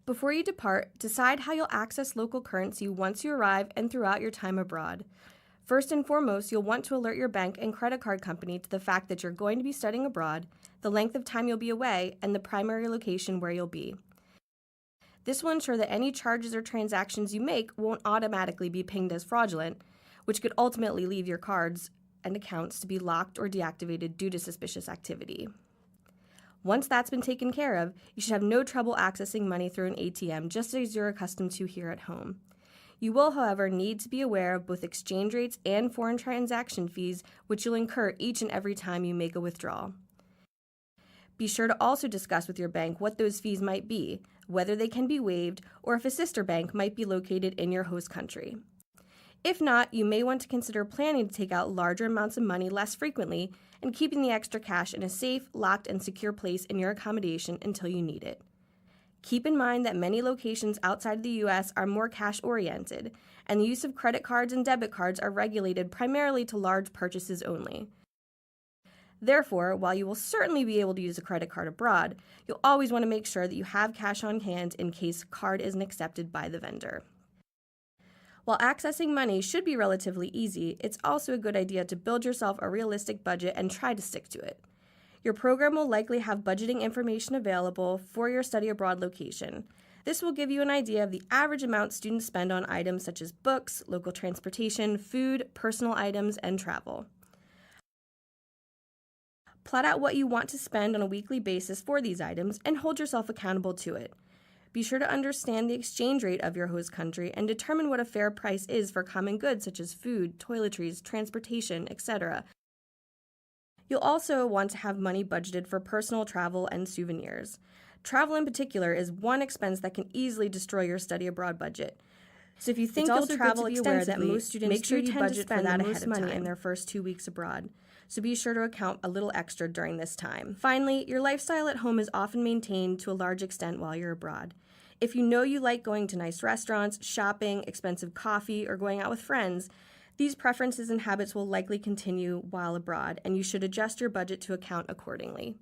Before you depart, decide how you'll access local currency once you arrive and throughout your time abroad. First and foremost, you'll want to alert your bank and credit card company to the fact that you're going to be studying abroad, the length of time you'll be away, and the primary location where you'll be. This will ensure that any charges or transactions you make won't automatically be pinged as fraudulent, which could ultimately leave your cards and accounts to be locked or deactivated due to suspicious activity. Once that's been taken care of, you should have no trouble accessing money through an ATM, just as you're accustomed to here at home. You will, however, need to be aware of both exchange rates and foreign transaction fees, which you'll incur each and every time you make a withdrawal. Be sure to also discuss with your bank what those fees might be, whether they can be waived, or if a sister bank might be located in your host country. If not, you may want to consider planning to take out larger amounts of money less frequently and keeping the extra cash in a safe, locked, and secure place in your accommodation until you need it. Keep in mind that many locations outside of the U.S. are more cash-oriented, and the use of credit cards and debit cards are regulated primarily to large purchases only. Therefore, while you will certainly be able to use a credit card abroad, you'll always want to make sure that you have cash on hand in case card isn't accepted by the vendor. While accessing money should be relatively easy, it's also a good idea to build yourself a realistic budget and try to stick to it. Your program will likely have budgeting information available for your study abroad location. This will give you an idea of the average amount students spend on items such as books, local transportation, food, personal items, and travel. Plot out what you want to spend on a weekly basis for these items and hold yourself accountable to it. Be sure to understand the exchange rate of your host country and determine what a fair price is for common goods such as food, toiletries, transportation, etc. You'll also want to have money budgeted for personal travel and souvenirs. Travel in particular is one expense that can easily destroy your study abroad budget. So if you think you'll travel extensively, most students make sure you budget for that ahead of time in their first 2 weeks abroad. So be sure to account a little extra during this time. Finally, your lifestyle at home is often maintained to a large extent while you're abroad. If you know you like going to nice restaurants, shopping, expensive coffee, or going out with friends, these preferences and habits will likely continue while abroad, and you should adjust your budget to account accordingly.